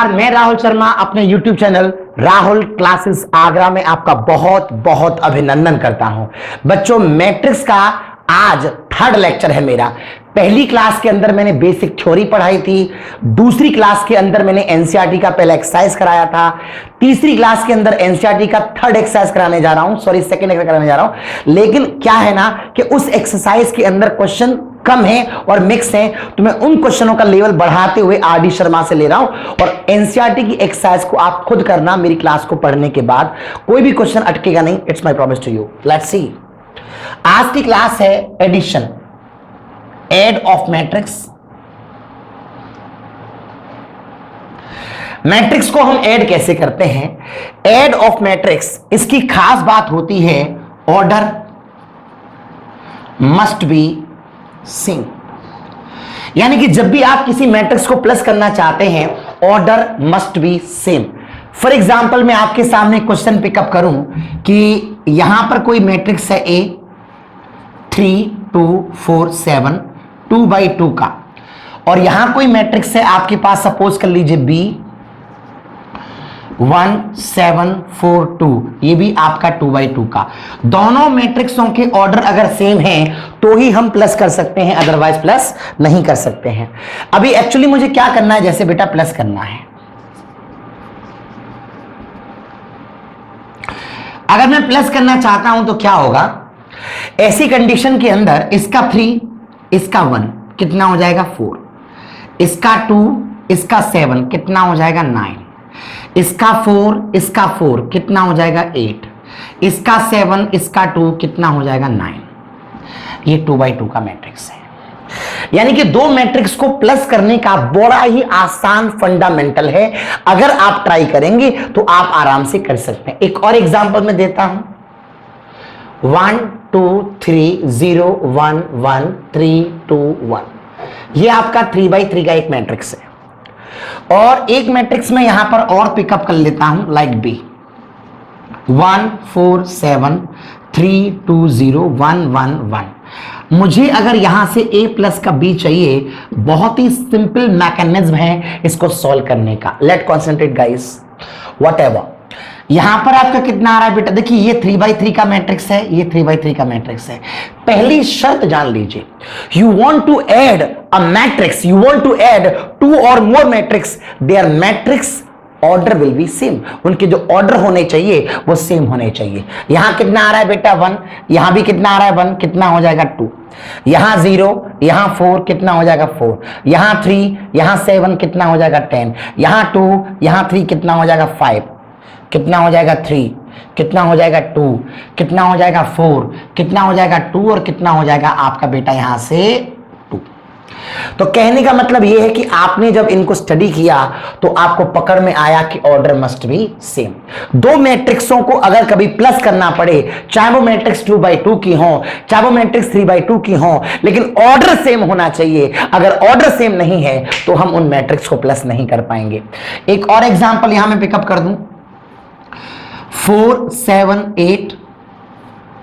नमस्कार, मैं राहुल शर्मा अपने YouTube channel Rahul classes Agra में आपका बहुत बहुत अभिनंदन करता हूं। बच्चों, मैट्रिक्स का आज थर्ड लेक्चर है मेरा। पहली क्लास के अंदर मैंने बेसिक थ्योरी पढ़ाई थी, दूसरी क्लास के अंदर मैंने एनसीईआरटी का पहला एक्सरसाइज कराया था, तीसरी क्लास के अंदर एनसीईआरटी का थर्ड एक्सरसाइज कराने जा रहा हूं, सेकंड एक्सरसाइज कराने जा रहा हूं। लेकिन क्या है ना कि उस एक्सरसाइज के अंदर क्वेश्चन कम है और मिक्स है, तो मैं उन क्वेश्चनों का लेवल बढ़ाते हुए आरडी शर्मा से ले रहा हूं और एनसीईआरटी की एक्सरसाइज को आप खुद करना मेरी क्लास को पढ़ने के बाद। कोई भी क्वेश्चन अटकेगा नहीं, it's my promise to you. Let's see, आज की क्लास है addition, add of matrix. Matrix को हम ऐड कैसे करते हैं? ऐड ऑफ मैट्रिक्स, इसकी खास बात होती है ऑर्डर मस्ट बी सेम। यानी कि जब भी आप किसी मैट्रिक्स को प्लस करना चाहते हैं, order must be same. For example, मैं आपके सामने क्वेश्चन पिकअप करूं कि यहां पर कोई मैट्रिक्स है ए 3 2 4 7 2/2 का, और यहां कोई मैट्रिक्स है आपके पास, सपोज कर लीजिए बी 1 7 4 2, ये भी आपका 2/2 का। दोनों मैट्रिक्सों के ऑर्डर अगर सेम हैं तो ही हम प्लस कर सकते हैं, अदरवाइज प्लस नहीं कर सकते हैं। अभी एक्चुअली मुझे क्या करना है, जैसे बेटा प्लस करना है, अगर मैं प्लस करना चाहता हूं तो क्या होगा? ऐसी कंडीशन के अंदर इसका 3 इसका 1 कितना हो जाएगा 4, इसका 2 इसका 7 कितना हो जाएगा 9, इसका 4 इसका 4 कितना हो जाएगा 8, इसका 7 इसका 2 कितना हो जाएगा 9। ये 2/2 का मैट्रिक्स है। यानी कि दो मैट्रिक्स को प्लस करने का बड़ा ही आसान फंडामेंटल है। अगर आप ट्राई करेंगे तो आप आराम से कर सकते हैं। एक और एग्जांपल मैं देता हूं, 1 2 3 0 1 1 3 2 1, ये आपका 3/3 का एक मैट्रिक्स है। और एक मैट्रिक्स में यहां पर और पिकअप कर लेता हूं, लाइक बी 1 4 7 3 2 0 1 1 1। मुझे अगर यहां से a प्लस का b चाहिए, बहुत ही सिंपल मैकेनिज्म है इसको सॉल्व करने का। Let concentrate guys, whatever. यहां पर आपका कितना आ रहा है बेटा? देखिए, ये 3/3 का मैट्रिक्स है, ये 3/3 का मैट्रिक्स है। पहली शर्त जान लीजिए, you want to add a matrix, you want to add 2 और more matrix, their matrix order will be same. उनके जो ऑर्डर होने चाहिए वो सेम होने चाहिए। यहां कितना आ रहा है बेटा 1, यहां भी कितना आ रहा है 1, कितना हो जाएगा 2, यहां 0 यहां 4 कितना हो जाएगा 4, यहां 3 यहां 7 कितना हो जाएगा 10, यहां 2 यहां 3 कितना हो जाएगा 5, कितना हो जाएगा 3, कितना हो जाएगा 2, कितना हो जाएगा 4, कितना हो जाएगा 2 और कितना हो जाएगा आपका बेटा यहां से 2। तो कहने का मतलब यह है कि आपने जब इनको स्टडी किया तो आपको पकड़ में आया कि ऑर्डर मस्ट बी सेम। दो मैट्रिक्सों को अगर कभी प्लस करना पड़े, चाहे वो मैट्रिक्स 2/2 की हो, चाहे वो मैट्रिक्स 3/2 की हो, लेकिन ऑर्डर सेम होना चाहिए। अगर ऑर्डर सेम नहीं है तो हम उन मैट्रिक्स को प्लस नहीं कर पाएंगे। एक और एग्जांपल यहां मैं पिकअप कर दूं, 4 7 8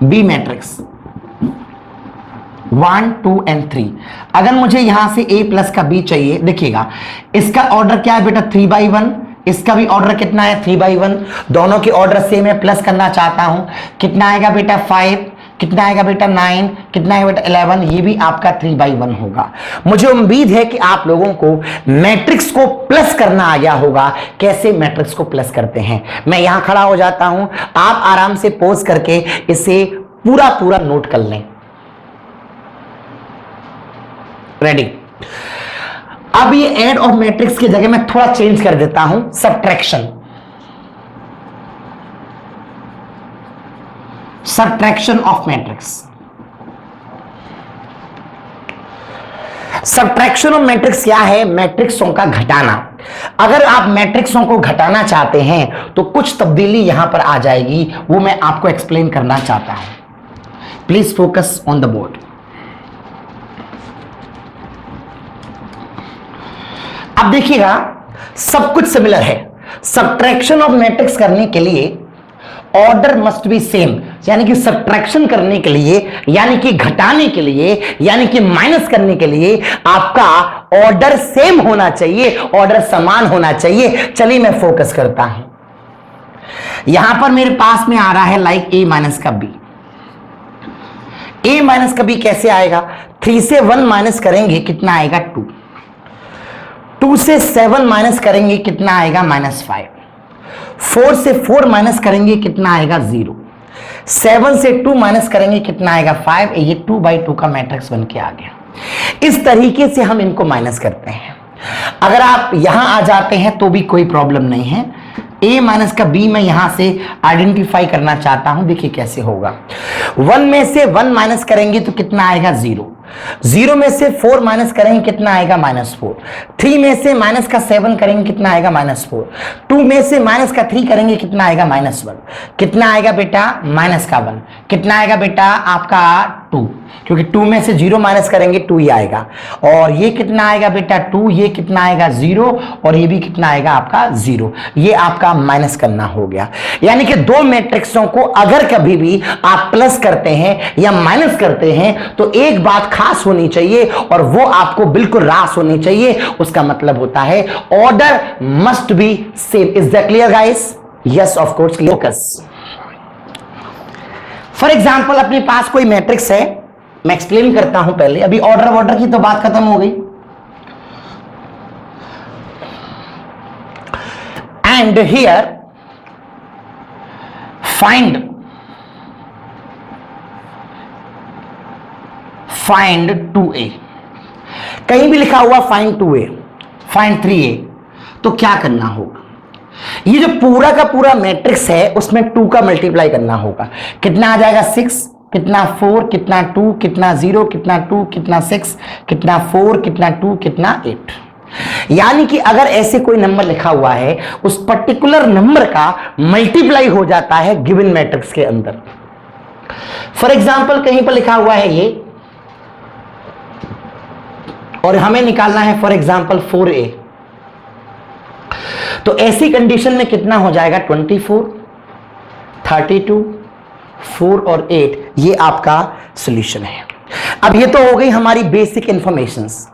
बी मैट्रिक्स 1 2 and 3। अगर मुझे यहां से a प्लस का b चाहिए, देखिएगा इसका ऑर्डर क्या है बेटा 3/1, इसका भी ऑर्डर कितना है 3/1, दोनों के ऑर्डर सेम है। प्लस करना चाहता हूं, कितना आएगा बेटा 5, कितना आएगा बेटा 9, कितना आएगा बेटा 11, ये भी आपका 3/1 होगा। मुझे उम्मीद है कि आप लोगों को मैट्रिक्स को प्लस करना आ गया होगा, कैसे मैट्रिक्स को प्लस करते हैं। मैं यहां खड़ा हो जाता हूं, आप आराम से पॉज करके इसे पूरा नोट कर लें। रेडी? अब ये ऐड ऑफ मैट्रिक्स की जगह मैं थोड़ा चेंज कर देता हूं, subtraction. Subtraction of matrix. Subtraction of matrix क्या है? मैट्रिक्सों का घटाना। अगर आप मैट्रिक्सों को घटाना चाहते हैं तो कुछ तब्दीली यहां पर आ जाएगी, वो मैं आपको एक्सप्लेन करना चाहता हूं। Please focus on the board. अब देखिएगा, सब कुछ सिमिलर है। सब्ट्रैक्शन ऑफ मैट्रिक्स करने के लिए ऑर्डर मस्ट बी सेम। यानी कि सब्ट्रैक्शन करने के लिए, यानी कि घटाने के लिए, यानी कि माइनस करने के लिए आपका ऑर्डर सेम होना चाहिए, ऑर्डर समान होना चाहिए। चलिए मैं फोकस करता हूं। यहां पर मेरे पास में आ रहा है लाइक a माइनस का b। a माइनस का b कैसे आएगा? 3 से 1 माइनस करेंगे कितना आएगा? 2। 2 से 7 माइनस करेंगे कितना आएगा? -5। 4 से 4 माइनस करेंगे कितना आएगा? 0। 7 से 2 माइनस करेंगे कितना आएगा? 5। ये 2/2 का मैट्रिक्स बन के आ गया। इस तरीके से हम इनको माइनस करते हैं। अगर आप यहां आ जाते हैं तो भी कोई प्रॉब्लम नहीं है। a माइनस का b मैं यहां से आइडेंटिफाई करना चाहता हूं, देखिए कैसे होगा। 1 में से 1 माइनस करेंगे तो कितना आएगा? 0। 0 में से 4 माइनस करेंगे कितना आएगा? -4। 3 में से माइनस का 7 करेंगे कितना आएगा? -4। 2 में से माइनस का 3 करेंगे कितना आएगा? -1। कितना आएगा बेटा? माइनस का 1। कितना आएगा बेटा? आपका 2, क्योंकि 2 में से 0 माइनस करेंगे 2 ही आएगा। और ये कितना आएगा बेटा? 2। ये कितना आएगा? 0। और ये भी कितना आएगा? आपका 0। ये आपका माइनस करना हो गया। यानी कि दो मैट्रिक्सों को अगर कभी भी आप प्लस करते हैं या माइनस करते हैं तो एक बात खास होनी चाहिए और वो आपको बिल्कुल रास होनी चाहिए। उसका मतलब होता है order must be same. Is that clear guys? Yes of course. Focus. For example अपने पास कोई मैट्रिक्स है, मैं एक्सप्लेन करता हूं पहले। अभी ऑर्डर की तो बात खत्म हो गई। And here find find 2a। कहीं भी लिखा हुआ फाइंड 2a, फाइंड 3a, तो क्या करना होगा? ये जो पूरा का पूरा मैट्रिक्स है उसमें 2 का मल्टीप्लाई करना होगा। कितना आ जाएगा? 6, कितना 4, कितना 2, कितना 0, कितना 2, कितना 6, कितना 4, कितना 2, कितना 8। यानी कि अगर ऐसे कोई नंबर लिखा हुआ है उस पर्टिकुलर नंबर का मल्टीप्लाई हो जाता है गिवन मैट्रिक्स के अंदर। फॉर एग्जाम्पल कहीं पर लिखा हुआ है ये और हमें निकालना है फॉर एग्जाम्पल 4a, तो ऐसी कंडीशन में कितना हो जाएगा? 24, 32, 4 और 8। ये आपका सॉल्यूशन है। अब ये तो हो गई हमारी बेसिक इंफॉर्मेशंस।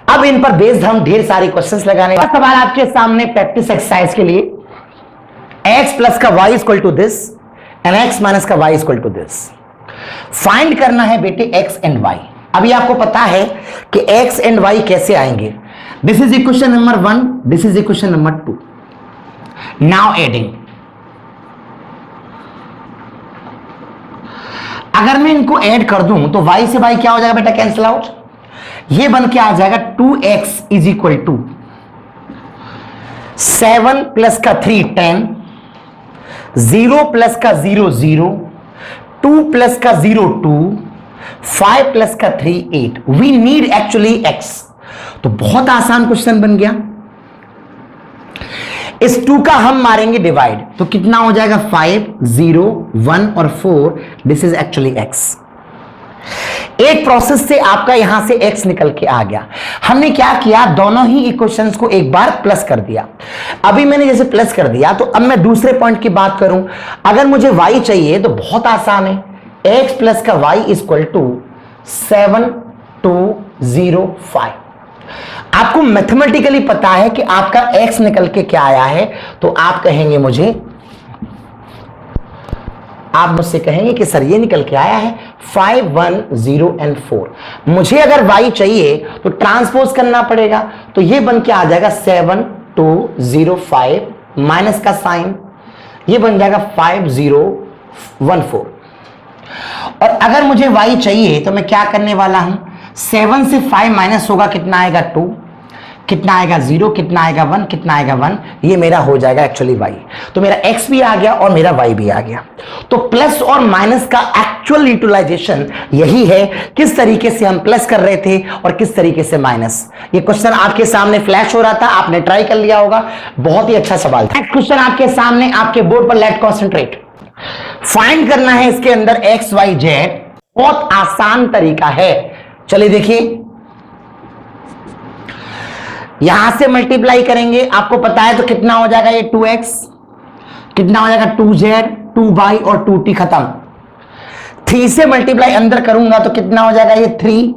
अब इन पर बेस्ड हम ढेर सारे क्वेश्चंस लगाने। सवाल आपके सामने प्रैक्टिस एक्सरसाइज के लिए, x प्लस का y equal to this and x minus का y equal to this. Find करना है बेटे x एंड y। अभी आपको पता है कि x एंड y कैसे आएंगे। This is equation number 1, this is equation number 2। Now adding. अगर मैं इनको ऐड कर दूं तो y से y क्या हो जाएगा बेटा? Cancel out. ये बन के आ जाएगा 2x is equal to 7 plus का 3 10, 0 प्लस का 0 0, 2 प्लस का 0 2, 5 प्लस का 3 8। We need actually x। तो बहुत आसान क्वेश्चन बन गया। इस 2 का हम मारेंगे डिवाइड तो कितना हो जाएगा? 5 0 1 और 4। This is actually x। एक प्रोसेस से आपका यहां से x निकल के आ गया। हमने क्या किया? दोनों ही इक्वेशंस को एक बार प्लस कर दिया। अभी मैंने जैसे प्लस कर दिया तो अब मैं दूसरे पॉइंट की बात करूं। अगर मुझे y चाहिए तो बहुत आसान है। x प्लस का y इक्वल टू 7 2 0 5। आपको मैथमेटिकली पता है कि आपका x निकल के क्या आया है, तो आप कहेंगे आप मुझसे कहेंगे कि सर ये निकल के आया है 5 1 0 एंड 4। मुझे अगर y चाहिए तो ट्रांसपोज करना पड़ेगा, तो ये बन के आ जाएगा 7 2 0 5 माइनस का साइन, ये बन जाएगा 5 0 1 4। और अगर मुझे y चाहिए तो मैं क्या करने वाला हूं? 7 से 5 माइनस होगा कितना आएगा? 2, कितना आएगा? 0, कितना आएगा? 1, कितना आएगा? 1। ये मेरा हो जाएगा एक्चुअली y। तो मेरा x भी आ गया और मेरा y भी आ गया। तो प्लस और माइनस का एक्चुअल यूटिलाइजेशन यही है, किस तरीके से हम प्लस कर रहे थे और किस तरीके से माइनस। ये क्वेश्चन आपके सामने फ्लैश हो रहा था, आपने ट्राई कर लिया होगा। बहुत ही अच्छा सवाल था। क्वेश्चन आपके सामने आपके बोर्ड पर, लेट कॉन्सेंट्रेट। फाइंड करना है इसके अंदर x y z। बहुत आसान तरीका है। चलिए देखिए, यहां से मल्टीप्लाई करेंगे, आपको पता है तो कितना हो जाएगा? ये 2x, कितना हो जाएगा? 2z 2y और 2t खत्म। 3 से मल्टीप्लाई अंदर करूंगा तो कितना हो जाएगा, ये 3,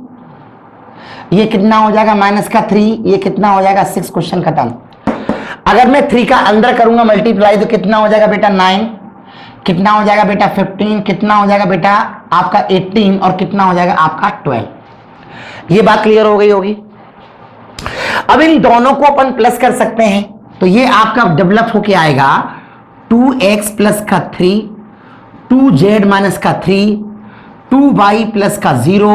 ये कितना हो जाएगा माइनस का 3, ये कितना हो जाएगा 6, क्वेश्चन खत्म। अगर मैं 3 का अंदर करूंगा मल्टीप्लाई तो कितना हो जाएगा बेटा 9, कितना हो जाएगा बेटा 15, कितना हो जाएगा बेटा आपका 18 और कितना हो जाएगा आपका 12। ये बात क्लियर हो गई होगी। अब इन दोनों को अपन प्लस कर सकते हैं तो ये आपका डेवलप होके आएगा 2x प्लस का 3, 2z माइनस का 3, 2y प्लस का 0,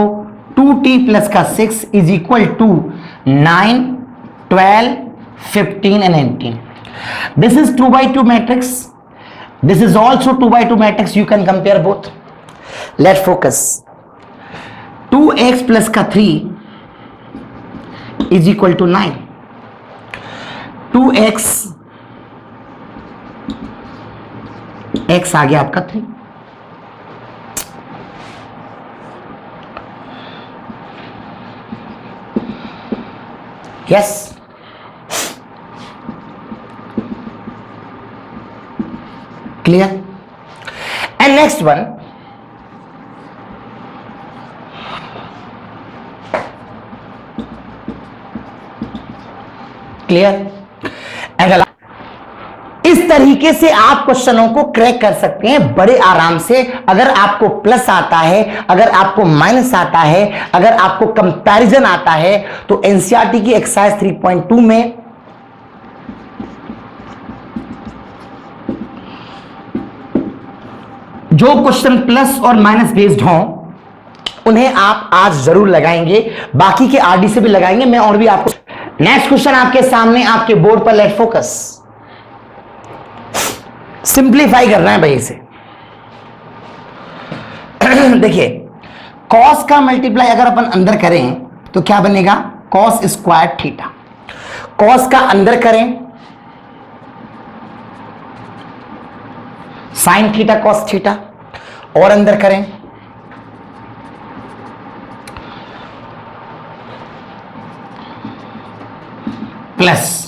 2t प्लस का 6 is equal to 9, 12, 15 and 18. This is 2 by 2 matrix. This is also 2 by 2 matrix. You can compare both. Let's focus. 2x plus का 3 is equal to 9. 2x x आ गया आपका 3. Yes. Clear? And next one, clear? अगला, इस तरीके से आप क्वेश्चनों को crack कर सकते हैं बड़े आराम से। अगर आपको प्लस आता है, अगर आपको माइनस आता है, अगर आपको कंपैरिजन आता है तो एनसीईआरटी की एक्सरसाइज 3.2 में जो क्वेश्चन प्लस और माइनस बेस्ड हों उन्हें आप आज जरूर लगाएंगे, बाकी के आरडी से भी लगाएंगे मैं और भी आपको। नेक्स्ट क्वेश्चन आपके सामने आपके बोर्ड पर, लेट फोकस। सिंप्लीफाई करना है भाई इसे। देखिए कॉस का मल्टीप्लाई अगर अपन अंदर करें तो क्या बनेगा, कॉस स्क्वायर थीटा। कॉस का अंदर करें साइन थीटा कॉस थीटा, और अंदर करें प्लस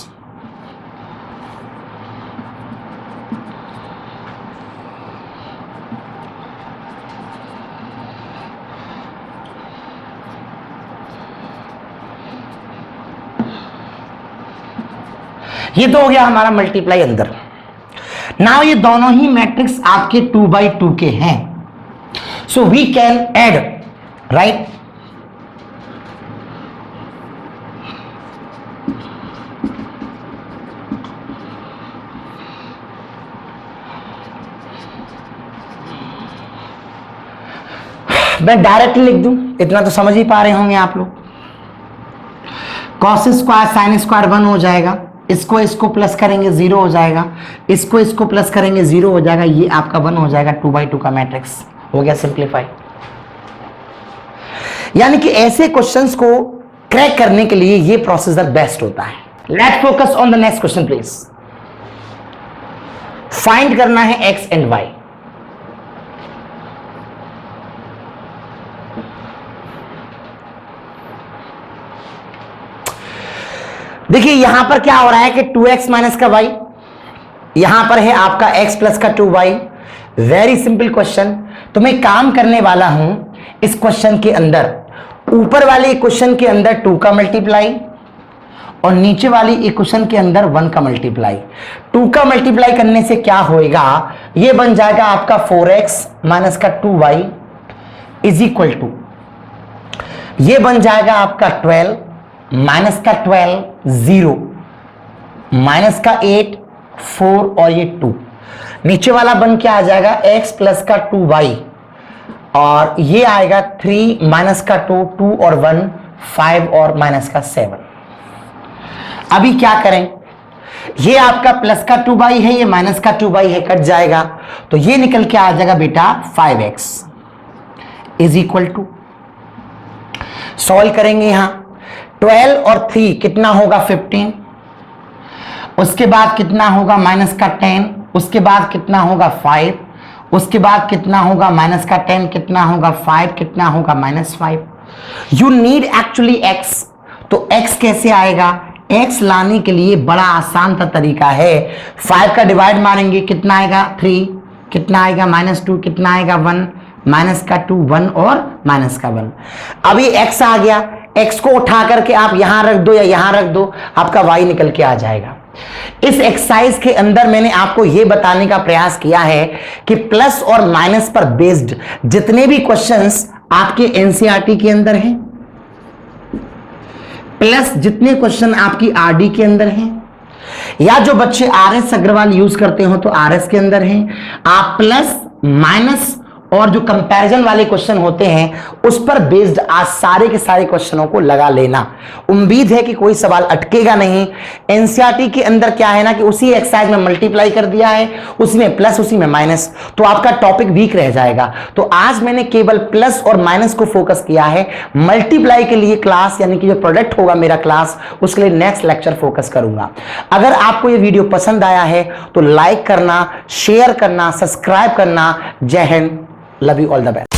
ये तो हो गया हमारा मल्टीप्लाई अंदर। नाउ ये दोनों ही मैट्रिक्स आपके 2 by 2 के हैं, so we can add, right. मैं डायरेक्टली लिख दूं, इतना तो समझ ही पा रहे होंगे आप लोग। कॉस स्क्वायर साइन स्क्वायर 1 हो जाएगा, इसको प्लस करेंगे 0 हो जाएगा, इसको प्लस करेंगे 0 हो जाएगा, ये आपका 1 हो जाएगा। 2 by 2 का मैट्रिक्स हो गया सिंप्लीफाई। यानी कि ऐसे क्वेश्चंस को क्रैक करने के लिए ये प्रोसीजर बेस्ट होता है। Let's focus on the next question please. Find करना है x एंड y। देखिए यहां पर क्या हो रहा है कि 2x माइनस का y, यहां पर है आपका x प्लस का 2y। Very simple question. तो मैं काम करने वाला हूं इस क्वेश्चन के अंदर, ऊपर वाले इक्वेशन के अंदर 2 का मल्टीप्लाई और नीचे वाली इक्वेशन के अंदर 1 का मल्टीप्लाई। 2 का मल्टीप्लाई करने से क्या होएगा, ये बन जाएगा आपका 4x माइनस का 2y इज इक्वल टू, ये बन जाएगा आपका 12 माइनस का 12 0 माइनस का 8 4 और ये 2, नीचे वाला बन के आ जाएगा x प्लस का 2y और ये आएगा 3 माइनस का 2 2 और 1 5 और माइनस का 7। अभी क्या करें, ये आपका प्लस का 2y है, ये माइनस का 2y है, कट जाएगा तो ये निकल के आ जाएगा बेटा 5x is equal to, solve करेंगे यहां 12 और 3 कितना होगा 15, उसके बाद कितना होगा माइनस का 10, उसके बाद कितना होगा 5, उसके बाद कितना होगा माइनस का 10, कितना होगा 5, कितना होगा minus 5। You need actually x, तो x कैसे आएगा, x लाने के लिए बड़ा आसान सा तरीका है। 5 का डिवाइड मारेंगे कितना आएगा 3, कितना आएगा -2, कितना आएगा 1, माइनस का 2 1 और माइनस का 1। अभी x आ गया, x को उठा करके आप यहां रख दो या यहां रख दो, आपका y निकल के आ जाएगा। इस एक्सरसाइज के अंदर मैंने आपको यह बताने का प्रयास किया है कि प्लस और माइनस पर बेस्ड जितने भी क्वेश्चंस आपके एनसीईआरटी के अंदर हैं, प्लस जितने क्वेश्चन आपकी आरडी के अंदर हैं, या जो बच्चे आरएस अग्रवाल यूज करते हो तो आरएस के अंदर हैं, आप प्लस माइनस और जो कंपैरिजन वाले क्वेश्चन होते हैं उस पर बेस्ड आज सारे के सारे क्वेश्चनों को लगा लेना। उम्मीद है कि कोई सवाल अटकेगा नहीं। एनसीईआरटी के अंदर क्या है ना कि उसी एक्सरसाइज में मल्टीप्लाई कर दिया है, उसी में प्लस उसी में माइनस, तो आपका टॉपिक वीक रह जाएगा। तो आज मैंने केवल प्लस और माइनस को फोकस किया है। मल्टीप्लाई के लिए क्लास यानी कि जो प्रोडक्ट होगा मेरा क्लास, उसके लिए नेक्स्ट लेक्चर फोकस करूंगा। अगर आपको ये वीडियो पसंद आया है तो लाइक करना, शेयर करना, सब्सक्राइब करना। जय Hind, love you, all the best.